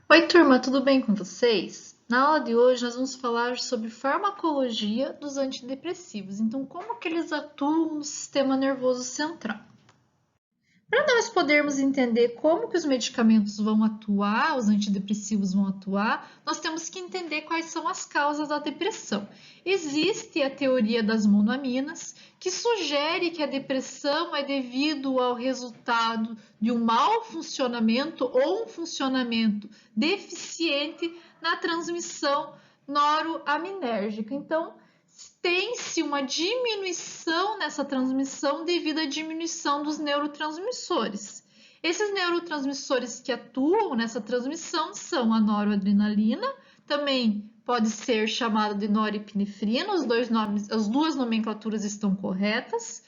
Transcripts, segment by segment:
Oi, turma, tudo bem com vocês? Na aula de hoje nós vamos falar sobre farmacologia dos antidepressivos. Então, como que eles atuam no sistema nervoso central? Para nós podermos entender como que os medicamentos vão atuar, os antidepressivos vão atuar, nós temos que entender quais são as causas da depressão. Existe a teoria das monoaminas, que sugere que a depressão é devido ao resultado de um mau funcionamento ou um funcionamento deficiente na transmissão noroaminérgica. Então, tem-se uma diminuição nessa transmissão devido à diminuição dos neurotransmissores. Esses neurotransmissores que atuam nessa transmissão são a noradrenalina, também pode ser chamada de norepinefrina, as duas nomenclaturas estão corretas,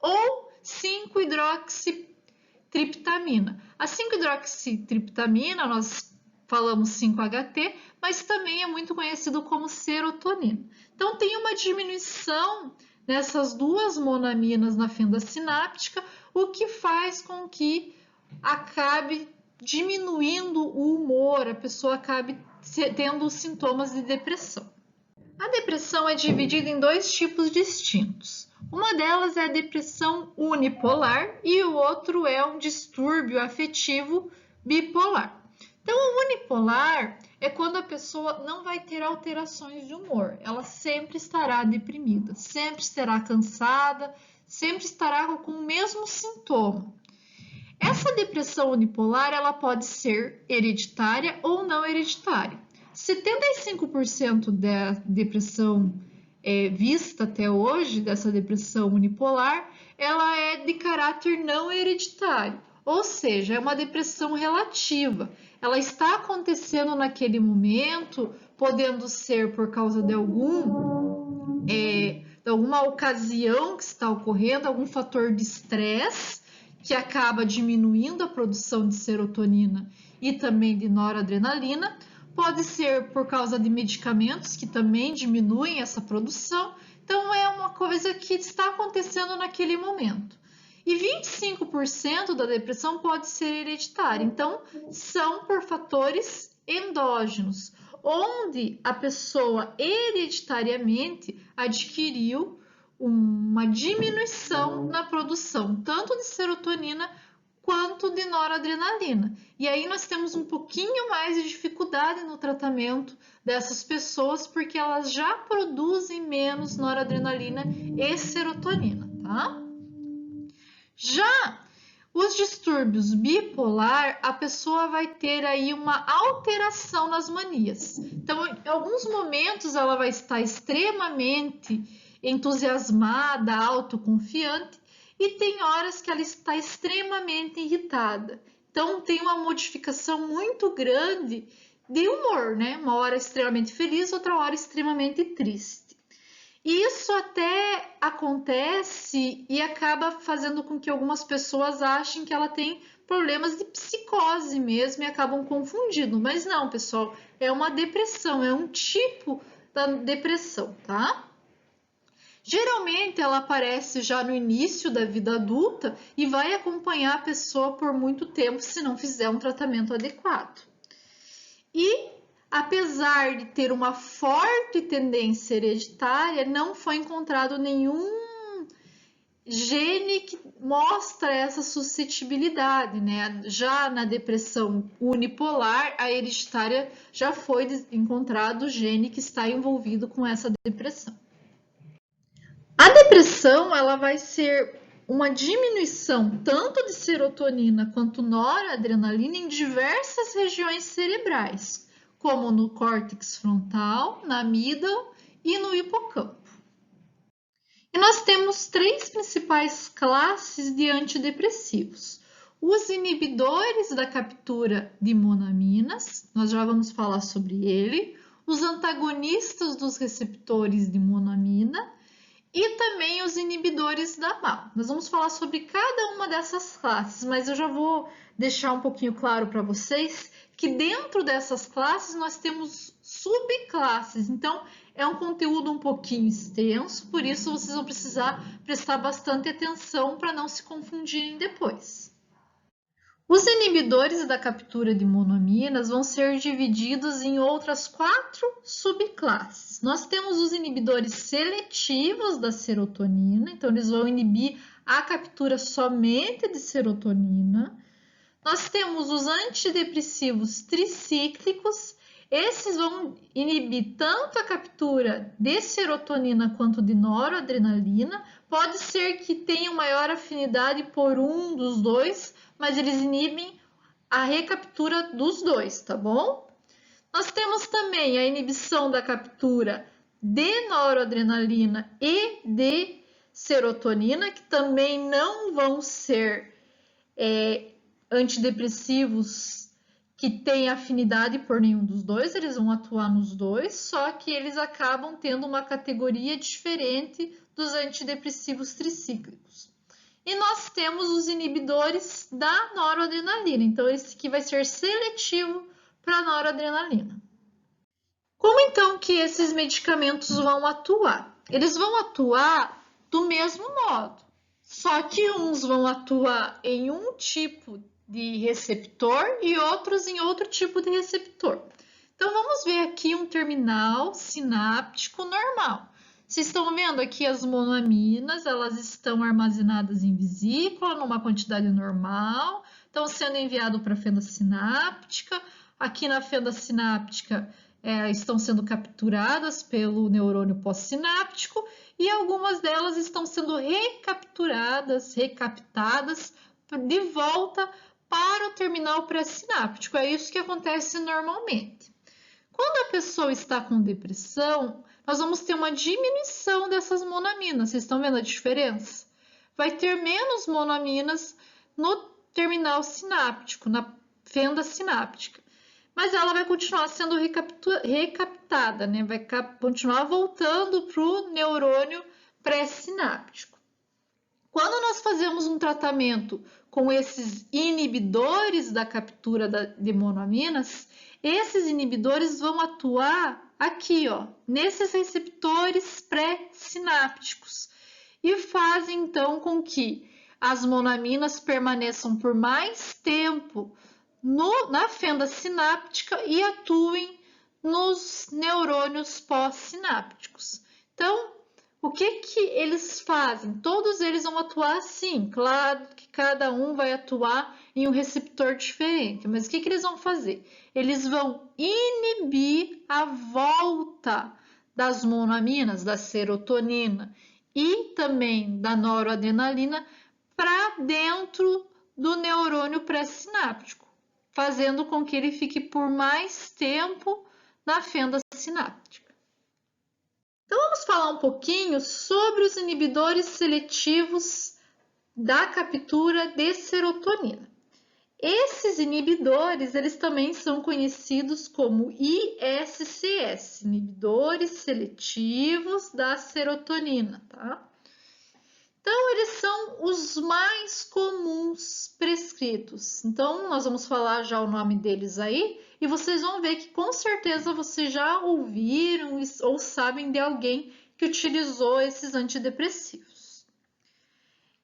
ou 5-hidroxitriptamina. A 5-hidroxitriptamina, nós falamos 5-HT, mas também é muito conhecido como serotonina. Então, tem uma diminuição nessas duas monaminas na fenda sináptica, o que faz com que acabe diminuindo o humor, a pessoa acabe tendo sintomas de depressão. A depressão é dividida em dois tipos distintos. Uma delas é a depressão unipolar e o outro é um distúrbio afetivo bipolar. Então, o unipolar é quando a pessoa não vai ter alterações de humor, ela sempre estará deprimida, sempre estará cansada, sempre estará com o mesmo sintoma. Essa depressão unipolar ela pode ser hereditária ou não hereditária. 75% da depressão vista até hoje, dessa depressão unipolar, ela é de caráter não hereditário, ou seja, é uma depressão relativa. Ela está acontecendo naquele momento, podendo ser por causa de alguma ocasião que está ocorrendo, algum fator de estresse que acaba diminuindo a produção de serotonina e também de noradrenalina. Pode ser por causa de medicamentos que também diminuem essa produção. Então, é uma coisa que está acontecendo naquele momento. E 25% da depressão pode ser hereditária. Então, são por fatores endógenos, onde a pessoa hereditariamente adquiriu uma diminuição na produção tanto de serotonina quanto de noradrenalina. E aí nós temos um pouquinho mais de dificuldade no tratamento dessas pessoas porque elas já produzem menos noradrenalina e serotonina, tá? Já os distúrbios bipolar, a pessoa vai ter aí uma alteração nas manias. Então, em alguns momentos ela vai estar extremamente entusiasmada, autoconfiante, e tem horas que ela está extremamente irritada. Então, tem uma modificação muito grande de humor, né? Uma hora extremamente feliz, outra hora extremamente triste. Isso até acontece e acaba fazendo com que algumas pessoas achem que ela tem problemas de psicose mesmo e acabam confundindo. Mas não, pessoal, é uma depressão, é um tipo da depressão, tá? Geralmente ela aparece já no início da vida adulta e vai acompanhar a pessoa por muito tempo se não fizer um tratamento adequado. E, apesar de ter uma forte tendência hereditária, não foi encontrado nenhum gene que mostra essa suscetibilidade, né? Já na depressão unipolar, a hereditária já foi encontrado o gene que está envolvido com essa depressão. A depressão, ela vai ser uma diminuição tanto de serotonina quanto noradrenalina em diversas regiões cerebrais, como no córtex frontal, na amígdala e no hipocampo. E nós temos três principais classes de antidepressivos. Os inibidores da captura de monaminas, nós já vamos falar sobre ele, os antagonistas dos receptores de monamina e também os inibidores da MAO. Nós vamos falar sobre cada uma dessas classes, mas eu já vou deixar um pouquinho claro para vocês que dentro dessas classes nós temos subclasses, então é um conteúdo um pouquinho extenso, por isso vocês vão precisar prestar bastante atenção para não se confundirem depois. Os inibidores da captura de monoaminas vão ser divididos em outras 4 subclasses. Nós temos os inibidores seletivos da serotonina, então eles vão inibir a captura somente de serotonina. Nós temos os antidepressivos tricíclicos, esses vão inibir tanto a captura de serotonina quanto de noradrenalina. Pode ser que tenham maior afinidade por um dos dois, mas eles inibem a recaptura dos dois, tá bom? Nós temos também a inibição da captura de noradrenalina e de serotonina, que também não vão ser antidepressivos que têm afinidade por nenhum dos dois, eles vão atuar nos dois, só que eles acabam tendo uma categoria diferente dos antidepressivos tricíclicos. E nós temos os inibidores da noradrenalina, então esse aqui vai ser seletivo para a noradrenalina. Como então que esses medicamentos vão atuar? Eles vão atuar do mesmo modo, só que uns vão atuar em um tipo de receptor e outros em outro tipo de receptor. Então vamos ver aqui um terminal sináptico normal. Vocês estão vendo aqui as monoaminas, elas estão armazenadas em vesícula numa quantidade normal, estão sendo enviado para a fenda sináptica. Aqui na fenda sináptica estão sendo capturadas pelo neurônio pós-sináptico e algumas delas estão sendo recaptadas de volta para o terminal pré-sináptico. É isso que acontece normalmente. Quando a pessoa está com depressão, nós vamos ter uma diminuição dessas monoaminas. Vocês estão vendo a diferença? Vai ter menos monoaminas no terminal sináptico, na fenda sináptica. Mas ela vai continuar sendo recaptada, né? Vai continuar voltando para o neurônio pré-sináptico. Quando nós fazemos um tratamento com esses inibidores da captura de monoaminas, esses inibidores vão atuar aqui, ó, nesses receptores pré-sinápticos e fazem então com que as monoaminas permaneçam por mais tempo na fenda sináptica e atuem nos neurônios pós-sinápticos. Então, o que eles fazem? Todos eles vão atuar assim, claro que cada um vai atuar em um receptor diferente, mas o que eles vão fazer? Eles vão inibir a volta das monoaminas, da serotonina e também da noradrenalina para dentro do neurônio pré-sináptico, fazendo com que ele fique por mais tempo na fenda sináptica. Então, vamos falar um pouquinho sobre os inibidores seletivos da captura de serotonina. Esses inibidores, eles também são conhecidos como ISCS, inibidores seletivos da serotonina, tá? Então, eles são os mais comuns prescritos. Então, nós vamos falar já o nome deles aí e vocês vão ver que com certeza vocês já ouviram ou sabem de alguém que utilizou esses antidepressivos.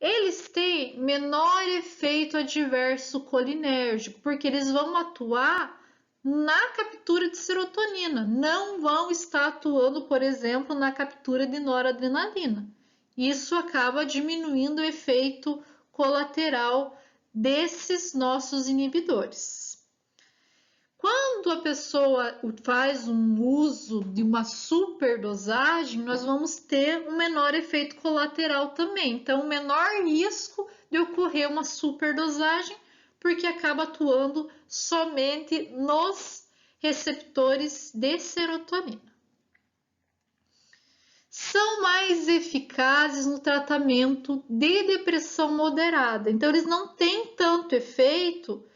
Eles têm menor efeito adverso colinérgico, porque eles vão atuar na captura de serotonina, não vão estar atuando, por exemplo, na captura de noradrenalina. Isso acaba diminuindo o efeito colateral desses nossos inibidores. Quando a pessoa faz um uso de uma superdosagem, nós vamos ter um menor efeito colateral também. Então, menor risco de ocorrer uma superdosagem, porque acaba atuando somente nos receptores de serotonina. São mais eficazes no tratamento de depressão moderada. Então, eles não têm tanto efeito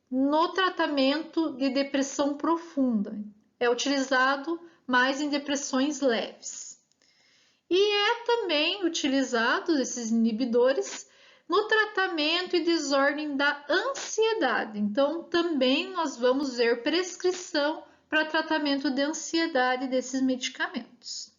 no tratamento de depressão profunda. É utilizado mais em depressões leves. E é também utilizado esses inibidores no tratamento e desordem da ansiedade. Então, também nós vamos ver prescrição para tratamento de ansiedade desses medicamentos.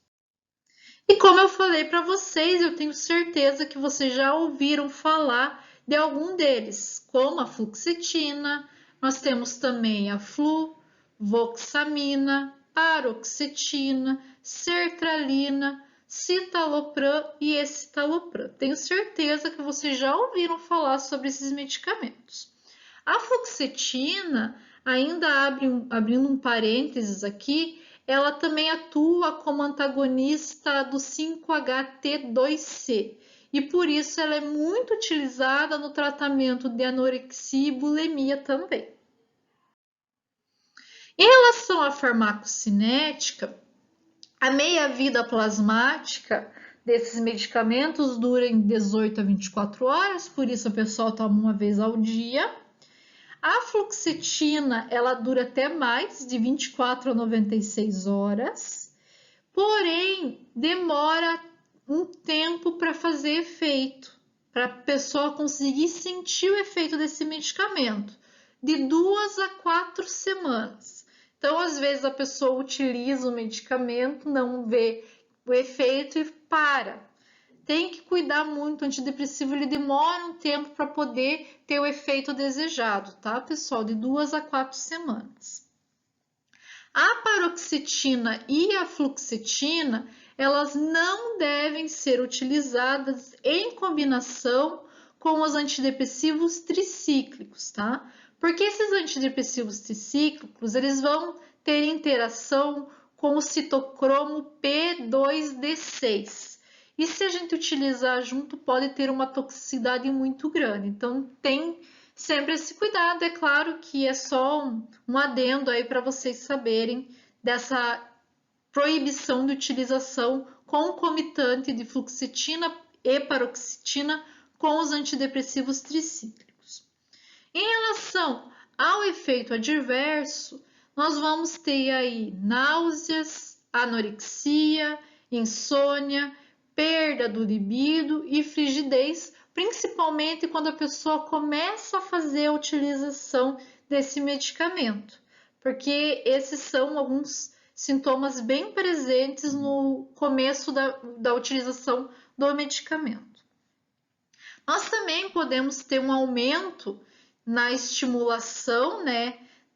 E como eu falei para vocês, eu tenho certeza que vocês já ouviram falar de algum deles, como a fluoxetina, nós temos também a fluvoxamina, paroxetina, sertralina, citalopram e escitalopram. Tenho certeza que vocês já ouviram falar sobre esses medicamentos. A fluoxetina, ainda abrindo um parênteses aqui, ela também atua como antagonista do 5-HT2C e por isso ela é muito utilizada no tratamento de anorexia e bulimia também. Em relação à farmacocinética, a meia-vida plasmática desses medicamentos dura em 18 a 24 horas, por isso a pessoa toma uma vez ao dia. A fluoxetina, ela dura até mais, de 24 a 96 horas, porém demora um tempo para fazer efeito, para a pessoa conseguir sentir o efeito desse medicamento, de 2 a 4 semanas. Então, às vezes a pessoa utiliza o medicamento, não vê o efeito e para. Tem que cuidar muito, o antidepressivo ele demora um tempo para poder ter o efeito desejado, tá, pessoal? De 2 a 4 semanas. A paroxetina e a fluoxetina, elas não devem ser utilizadas em combinação com os antidepressivos tricíclicos, tá? Porque esses antidepressivos tricíclicos, eles vão ter interação com o citocromo P2D6. E se a gente utilizar junto, pode ter uma toxicidade muito grande. Então, tem sempre esse cuidado. É claro que é só um adendo aí para vocês saberem dessa proibição de utilização concomitante de fluoxetina e paroxetina com os antidepressivos tricíclicos. Em relação ao efeito adverso, nós vamos ter aí náuseas, anorexia, insônia, perda do libido e frigidez, principalmente quando a pessoa começa a fazer a utilização desse medicamento, porque esses são alguns sintomas bem presentes no começo da utilização do medicamento. Nós também podemos ter um aumento na estimulação,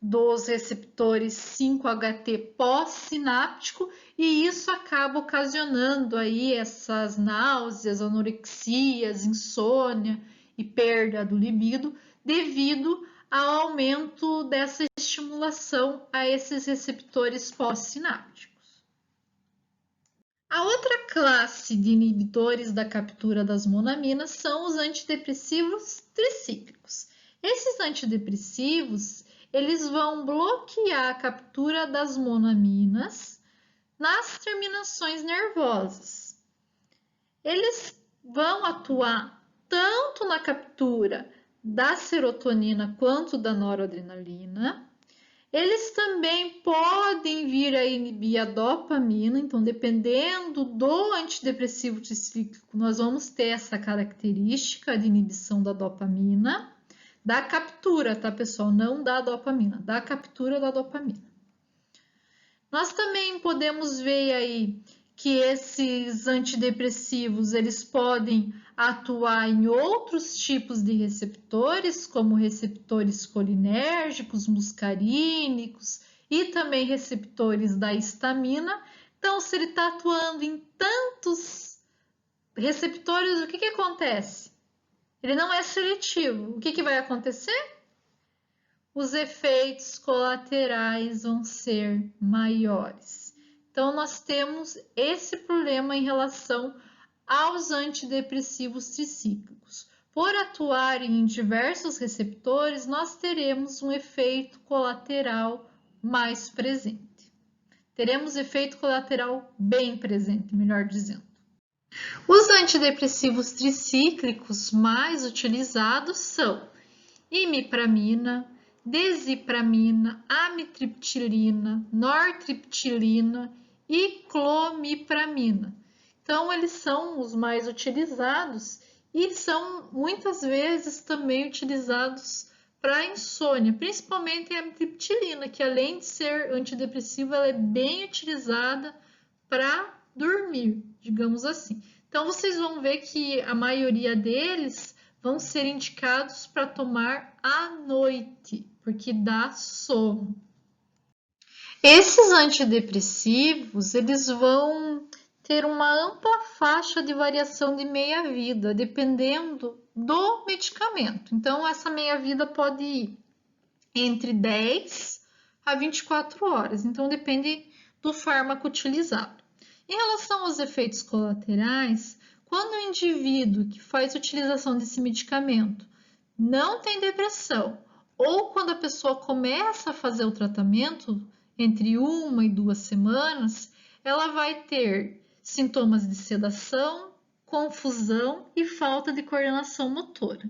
dos receptores 5-HT pós-sináptico e isso acaba ocasionando aí essas náuseas, anorexias, insônia e perda do libido devido ao aumento dessa estimulação a esses receptores pós-sinápticos. A outra classe de inibidores da captura das monaminas são os antidepressivos tricíclicos. Esses antidepressivos eles vão bloquear a captura das monaminas nas terminações nervosas. Eles vão atuar tanto na captura da serotonina quanto da noradrenalina. Eles também podem vir a inibir a dopamina, então dependendo do antidepressivo tricíclico, nós vamos ter essa característica de inibição da dopamina. Da captura, tá, pessoal? Não da dopamina, da captura da dopamina. Nós também podemos ver aí que esses antidepressivos, eles podem atuar em outros tipos de receptores, como receptores colinérgicos, muscarínicos e também receptores da histamina. Então, se ele está atuando em tantos receptores, o que acontece? Ele não é seletivo. O que vai acontecer? Os efeitos colaterais vão ser maiores. Então, nós temos esse problema em relação aos antidepressivos tricíclicos. Por atuarem em diversos receptores, nós teremos um efeito colateral mais presente. Teremos efeito colateral bem presente, melhor dizendo. Os antidepressivos tricíclicos mais utilizados são imipramina, desipramina, amitriptilina, nortriptilina e clomipramina. Então, eles são os mais utilizados e são muitas vezes também utilizados para insônia, principalmente a amitriptilina, que além de ser antidepressiva, ela é bem utilizada para dormir, digamos assim. Então, vocês vão ver que a maioria deles vão ser indicados para tomar à noite, porque dá sono. Esses antidepressivos, eles vão ter uma ampla faixa de variação de meia-vida, dependendo do medicamento. Então, essa meia-vida pode ir entre 10 a 24 horas, então depende do fármaco utilizado. Em relação aos efeitos colaterais, quando o indivíduo que faz utilização desse medicamento não tem depressão, ou quando a pessoa começa a fazer o tratamento, entre 1 e 2 semanas, ela vai ter sintomas de sedação, confusão e falta de coordenação motora.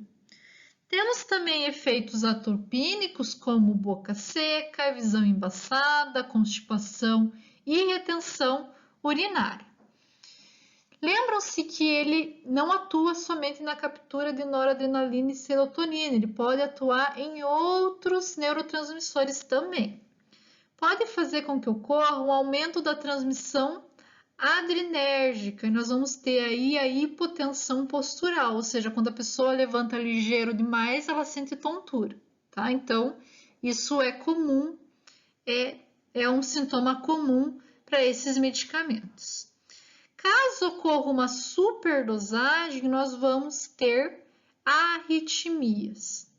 Temos também efeitos atropínicos, como boca seca, visão embaçada, constipação e retenção urinária. Lembram-se que ele não atua somente na captura de noradrenalina e serotonina, ele pode atuar em outros neurotransmissores também. Pode fazer com que ocorra um aumento da transmissão adrenérgica e nós vamos ter aí a hipotensão postural, ou seja, quando a pessoa levanta ligeiro demais, ela sente tontura, tá? Então, isso é comum, é um sintoma comum para esses medicamentos. Caso ocorra uma superdosagem, nós vamos ter arritmias,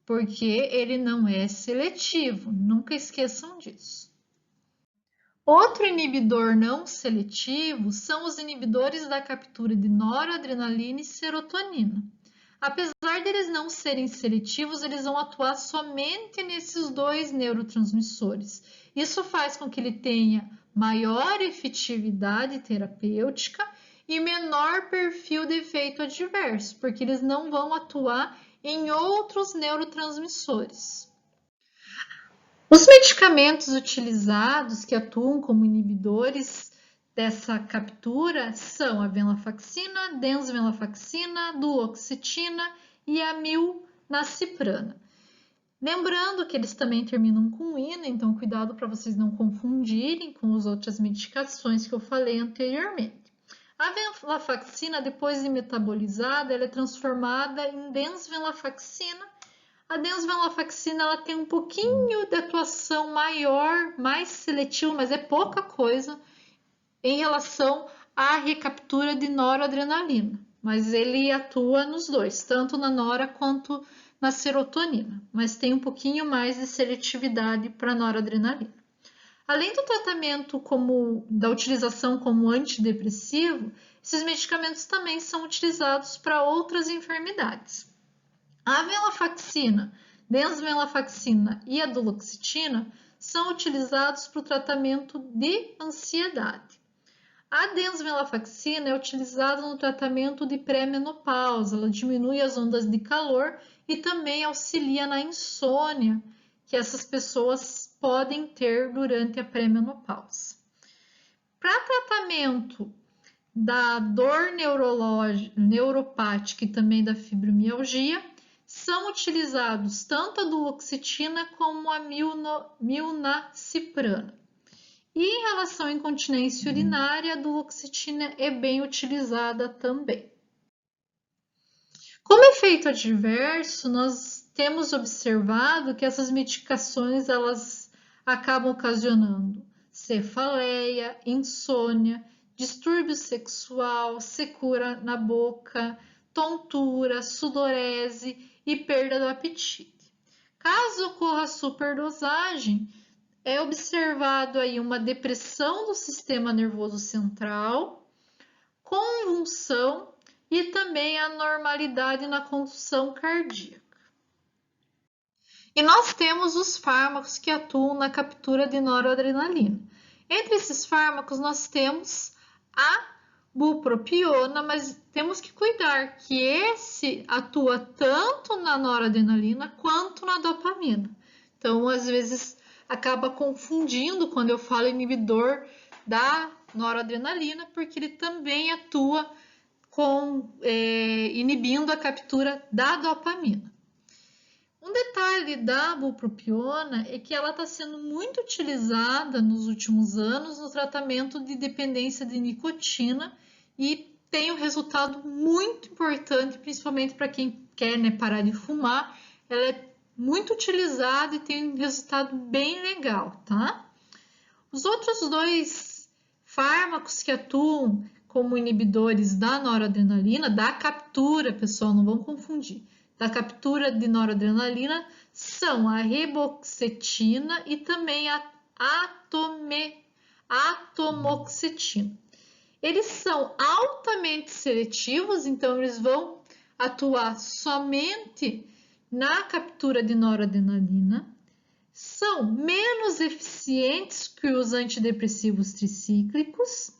porque ele não é seletivo, nunca esqueçam disso. Outro inibidor não seletivo são os inibidores da captura de noradrenalina e serotonina. Apesar deles não serem seletivos, eles vão atuar somente nesses dois neurotransmissores. Isso faz com que ele tenha maior efetividade terapêutica e menor perfil de efeito adverso, porque eles não vão atuar em outros neurotransmissores. Os medicamentos utilizados que atuam como inibidores dessa captura são a venlafaxina, desvenlafaxina, duloxetina e a milnaciprana. Lembrando que eles também terminam com ina, então cuidado para vocês não confundirem com as outras medicações que eu falei anteriormente. A venlafaxina, depois de metabolizada, ela é transformada em desvenlafaxina. A desvenlafaxina ela tem um pouquinho de atuação maior, mais seletiva, mas é pouca coisa em relação à recaptura de noradrenalina. Mas ele atua nos dois, tanto na nora quanto na serotonina, mas tem um pouquinho mais de seletividade para noradrenalina. Além do tratamento da utilização como antidepressivo, esses medicamentos também são utilizados para outras enfermidades. A venlafaxina, desvenlafaxina e a duloxetina são utilizados para o tratamento de ansiedade. A desvenlafaxina é utilizada no tratamento de pré-menopausa, ela diminui as ondas de calor e também auxilia na insônia que essas pessoas podem ter durante a pré-menopausa. Para tratamento da dor neuropática e também da fibromialgia, são utilizados tanto a duloxetina como a milnaciprana. E em relação à incontinência urinária, a duloxetina é bem utilizada também. Como efeito adverso, nós temos observado que essas medicações elas acabam ocasionando cefaleia, insônia, distúrbio sexual, secura na boca, tontura, sudorese e perda do apetite. Caso ocorra superdosagem, é observado aí uma depressão do sistema nervoso central, convulsão e também anormalidade na condução cardíaca. E nós temos os fármacos que atuam na captura de noradrenalina. Entre esses fármacos nós temos a bupropiona, mas temos que cuidar que esse atua tanto na noradrenalina quanto na dopamina. Então, às vezes, acaba confundindo quando eu falo inibidor da noradrenalina, porque ele também atua inibindo a captura da dopamina. Um detalhe da bupropiona é que ela está sendo muito utilizada nos últimos anos no tratamento de dependência de nicotina e tem um resultado muito importante, principalmente para quem quer, né, parar de fumar. Ela é muito utilizada e tem um resultado bem legal, tá? Os outros dois fármacos que atuam como inibidores da noradrenalina, da captura, pessoal, não vão confundir, da captura de noradrenalina, são a reboxetina e também a atomoxetina. Eles são altamente seletivos, então eles vão atuar somente na captura de noradrenalina, são menos eficientes que os antidepressivos tricíclicos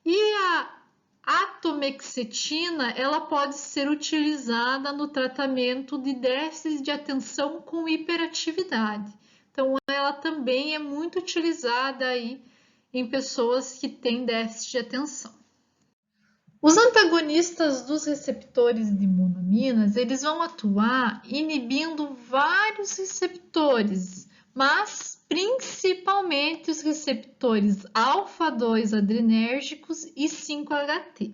e a atomexetina ela pode ser utilizada no tratamento de déficit de atenção com hiperatividade. Então, ela também é muito utilizada aí em pessoas que têm déficit de atenção. Os antagonistas dos receptores de monoaminas, eles vão atuar inibindo vários receptores, mas principalmente os receptores alfa-2 adrenérgicos e 5-HT.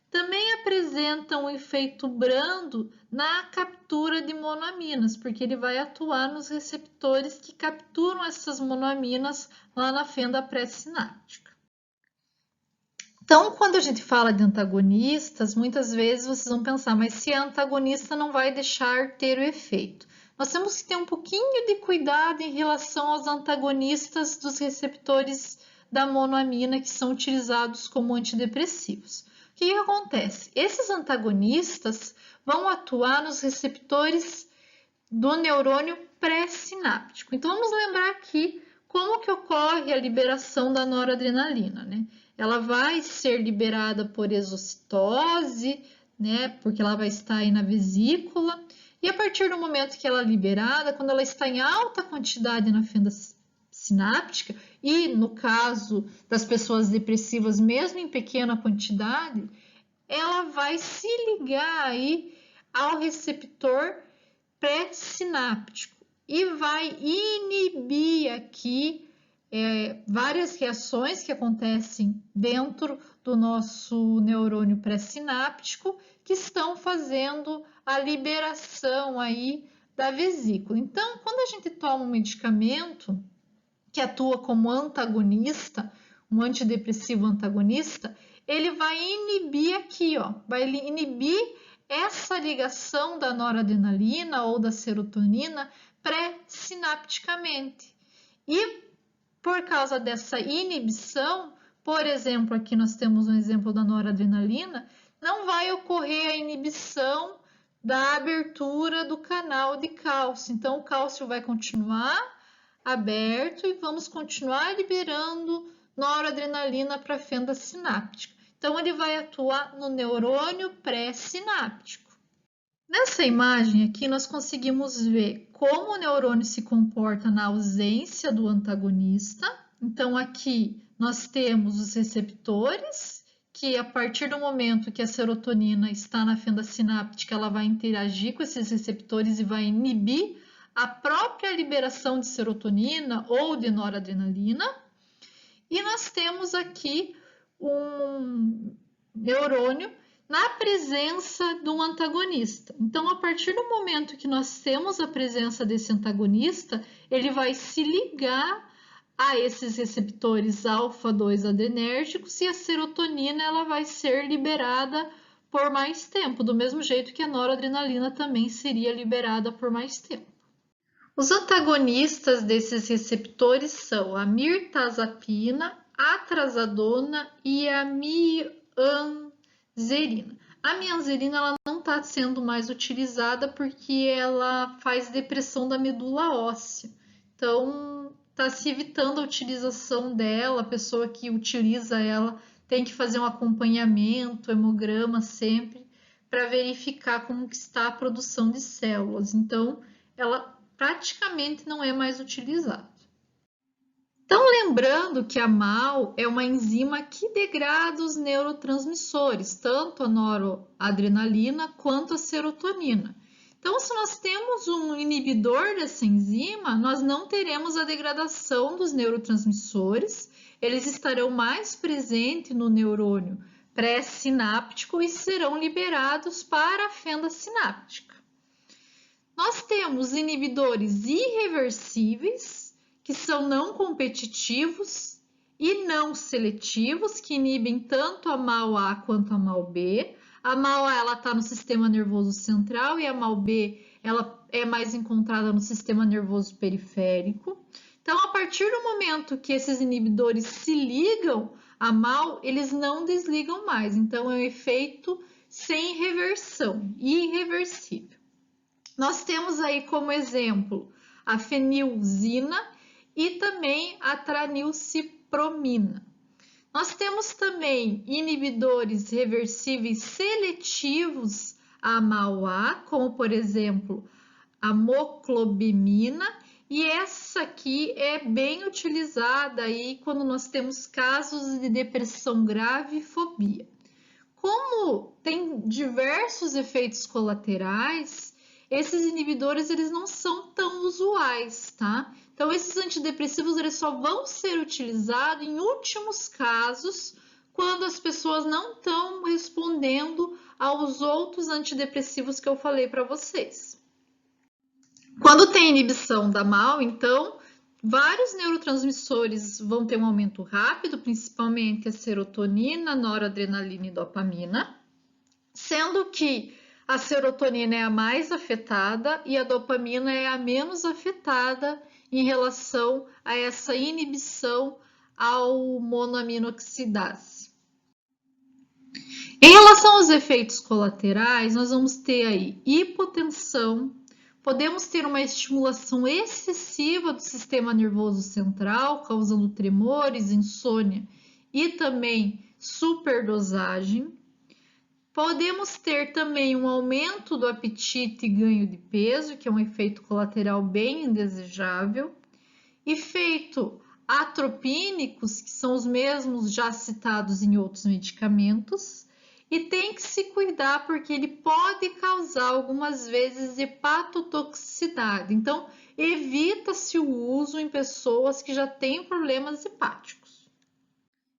Também apresentam um efeito brando na captura de monoaminas, porque ele vai atuar nos receptores que capturam essas monoaminas lá na fenda pré-sináptica. Então, quando a gente fala de antagonistas, muitas vezes vocês vão pensar, mas se é antagonista não vai deixar ter o efeito. Nós temos que ter um pouquinho de cuidado em relação aos antagonistas dos receptores da monoamina que são utilizados como antidepressivos. O que acontece? Esses antagonistas vão atuar nos receptores do neurônio pré-sináptico. Então, vamos lembrar aqui como que ocorre a liberação da noradrenalina, né? Ela vai ser liberada por exocitose, né? Porque ela vai estar aí na vesícula. E a partir do momento que ela é liberada, quando ela está em alta quantidade na fenda sináptica, e no caso das pessoas depressivas, mesmo em pequena quantidade, ela vai se ligar aí ao receptor pré-sináptico e vai inibir aqui várias reações que acontecem dentro do nosso neurônio pré-sináptico que estão fazendo a liberação aí da vesícula. Então, quando a gente toma um medicamento que atua como antagonista, um antidepressivo antagonista, ele vai inibir aqui, ó, vai inibir essa ligação da noradrenalina ou da serotonina pré-sinapticamente. E por causa dessa inibição, por exemplo, aqui nós temos um exemplo da noradrenalina, não vai ocorrer a inibição da abertura do canal de cálcio. Então, o cálcio vai continuar aberto e vamos continuar liberando noradrenalina para a fenda sináptica. Então, ele vai atuar no neurônio pré-sináptico. Nessa imagem aqui, nós conseguimos ver como o neurônio se comporta na ausência do antagonista. Então, aqui nós temos os receptores, que a partir do momento que a serotonina está na fenda sináptica, ela vai interagir com esses receptores e vai inibir a própria liberação de serotonina ou de noradrenalina. E nós temos aqui um neurônio na presença de um antagonista. Então, a partir do momento que nós temos a presença desse antagonista, ele vai se ligar a esses receptores alfa-2 adrenérgicos e a serotonina ela vai ser liberada por mais tempo, do mesmo jeito que a noradrenalina também seria liberada por mais tempo. Os antagonistas desses receptores são a mirtazapina, a trazodona e a mianzerina. A mianzerina ela não está sendo mais utilizada porque ela faz depressão da medula óssea. Então, está se evitando a utilização dela. A pessoa que utiliza ela tem que fazer um acompanhamento, hemograma sempre, para verificar como que está a produção de células. Então, ela praticamente não é mais utilizada. Então, lembrando que a MAO é uma enzima que degrada os neurotransmissores, tanto a noradrenalina quanto a serotonina. Então, se nós temos um inibidor dessa enzima, nós não teremos a degradação dos neurotransmissores, eles estarão mais presentes no neurônio pré-sináptico e serão liberados para a fenda sináptica. Nós temos inibidores irreversíveis, que são não competitivos e não seletivos, que inibem tanto a MAO-A quanto a MAO-B. A MAO-A está no sistema nervoso central e a MAO-B ela é mais encontrada no sistema nervoso periférico. Então, a partir do momento que esses inibidores se ligam à MAO, eles não desligam mais. Então, é um efeito sem reversão, irreversível. Nós temos aí como exemplo a fenilzina e também a tranilcipromina. Nós temos também inibidores reversíveis seletivos à MAO-A, como por exemplo a moclobemina, e essa aqui é bem utilizada aí quando nós temos casos de depressão grave e fobia. Como tem diversos efeitos colaterais, esses inibidores eles não são tão usuais, tá? Então, esses antidepressivos eles só vão ser utilizados em últimos casos, quando as pessoas não estão respondendo aos outros antidepressivos que eu falei para vocês. Quando tem inibição da MAO, então, vários neurotransmissores vão ter um aumento rápido, principalmente a serotonina, noradrenalina e dopamina, sendo que a serotonina é a mais afetada e a dopamina é a menos afetada em relação a essa inibição ao monoaminoxidase. Em relação aos efeitos colaterais, nós vamos ter aí hipotensão, podemos ter uma estimulação excessiva do sistema nervoso central, causando tremores, insônia e também superdosagem. Podemos ter também um aumento do apetite e ganho de peso, que é um efeito colateral bem indesejável. Efeito atropínicos, que são os mesmos já citados em outros medicamentos. E tem que se cuidar porque ele pode causar algumas vezes hepatotoxicidade. Então, evita-se o uso em pessoas que já têm problemas hepáticos.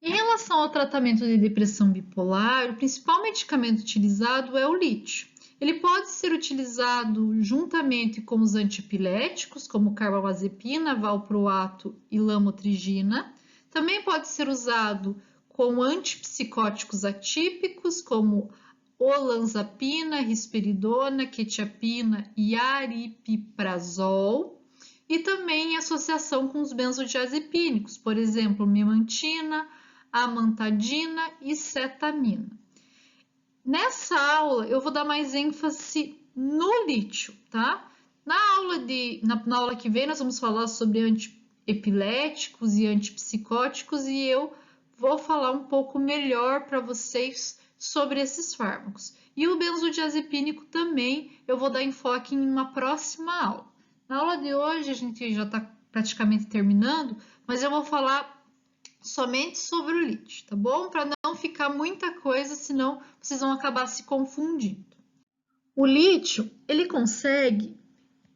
Em relação ao tratamento de depressão bipolar, o principal medicamento utilizado é o lítio. Ele pode ser utilizado juntamente com os antiepiléticos, como carbamazepina, valproato e lamotrigina. Também pode ser usado com antipsicóticos atípicos, como olanzapina, risperidona, quetiapina e aripiprazol. E também em associação com os benzodiazepínicos, por exemplo, memantina, amantadina e cetamina. Nessa aula, eu vou dar mais ênfase no lítio, tá? Na aula que vem, nós vamos falar sobre antiepiléticos e antipsicóticos e eu vou falar um pouco melhor para vocês sobre esses fármacos. E o benzodiazepínico também eu vou dar enfoque em uma próxima aula. Na aula de hoje, a gente já está praticamente terminando, mas eu vou falar somente sobre o lítio, tá bom? Para não ficar muita coisa, senão vocês vão acabar se confundindo. O lítio, ele consegue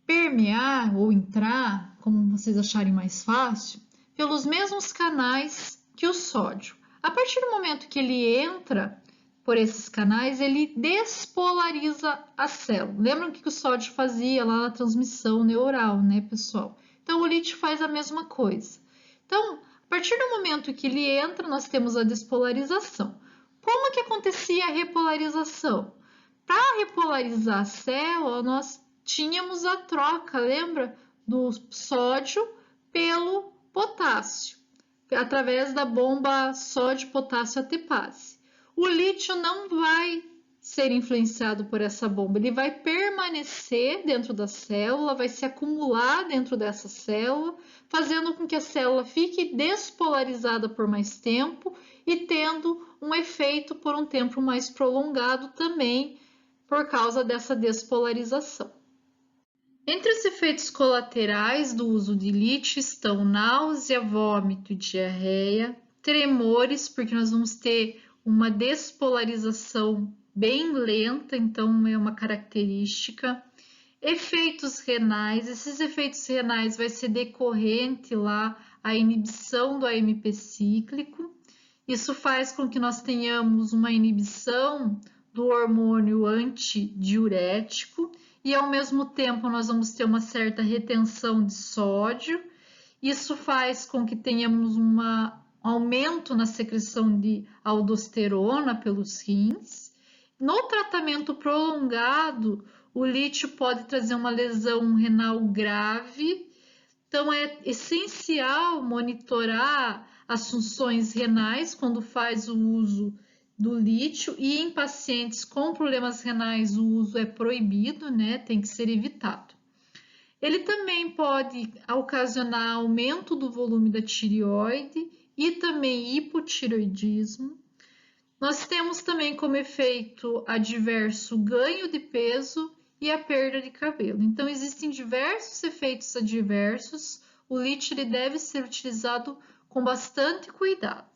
permear ou entrar, como vocês acharem mais fácil, pelos mesmos canais que o sódio. A partir do momento que ele entra por esses canais, ele despolariza a célula. Lembram o que o sódio fazia lá na transmissão neural, né, pessoal? Então, o lítio faz a mesma coisa. Então, a partir do momento que ele entra, nós temos a despolarização. Como que acontecia a repolarização? Para repolarizar a célula, nós tínhamos a troca, lembra? Do sódio pelo potássio, através da bomba sódio-potássio ATPase. O lítio não vai ser influenciado por essa bomba, ele vai permanecer dentro da célula, vai se acumular dentro dessa célula, fazendo com que a célula fique despolarizada por mais tempo e tendo um efeito por um tempo mais prolongado também por causa dessa despolarização. Entre os efeitos colaterais do uso de lítio estão náusea, vômito e diarreia, tremores, porque nós vamos ter uma despolarização bem lenta, então é uma característica. Efeitos renais, esses efeitos renais vai ser decorrente lá a inibição do AMP cíclico. Isso faz com que nós tenhamos uma inibição do hormônio antidiurético e, ao mesmo tempo, nós vamos ter uma certa retenção de sódio. Isso faz com que tenhamos um aumento na secreção de aldosterona pelos rins. No tratamento prolongado, o lítio pode trazer uma lesão renal grave. Então, é essencial monitorar as funções renais quando faz o uso do lítio, e em pacientes com problemas renais o uso é proibido, né? Tem que ser evitado. Ele também pode ocasionar aumento do volume da tireoide e também hipotireoidismo. Nós temos também como efeito adverso o ganho de peso e a perda de cabelo. Então, existem diversos efeitos adversos. O lítio ele deve ser utilizado com bastante cuidado.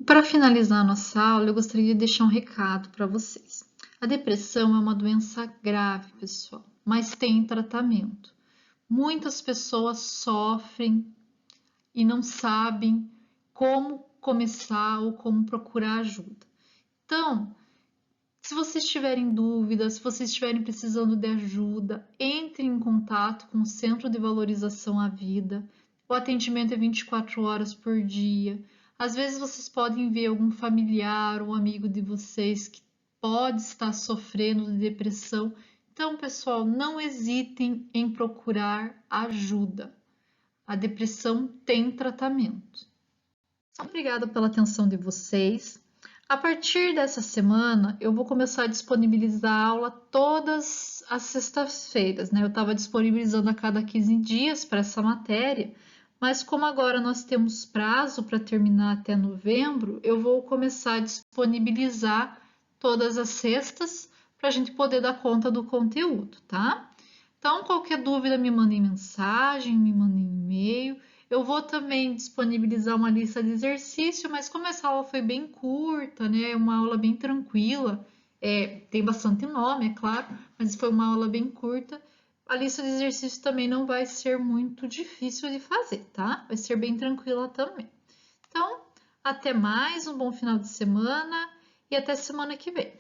Para finalizar a nossa aula, eu gostaria de deixar um recado para vocês. A depressão é uma doença grave, pessoal, mas tem tratamento. Muitas pessoas sofrem e não sabem como começar ou como procurar ajuda. Então, se vocês tiverem dúvidas, se vocês estiverem precisando de ajuda, entre em contato com o Centro de Valorização à Vida. O atendimento é 24 horas por dia. Às vezes vocês podem ver algum familiar ou amigo de vocês que pode estar sofrendo de depressão. Então, pessoal, não hesitem em procurar ajuda. A depressão tem tratamento. Obrigada pela atenção de vocês. A partir dessa semana, eu vou começar a disponibilizar a aula todas as sextas-feiras, né? Eu estava disponibilizando a cada 15 dias para essa matéria, mas como agora nós temos prazo para terminar até novembro, eu vou começar a disponibilizar todas as sextas para a gente poder dar conta do conteúdo, tá? Então, qualquer dúvida, me mandem mensagem, me mandem e-mail. Eu vou também disponibilizar uma lista de exercício, mas como essa aula foi bem curta, né? Uma aula bem tranquila, tem bastante nome, é claro, mas foi uma aula bem curta. A lista de exercícios também não vai ser muito difícil de fazer, tá? Vai ser bem tranquila também. Então, até mais, um bom final de semana e até semana que vem.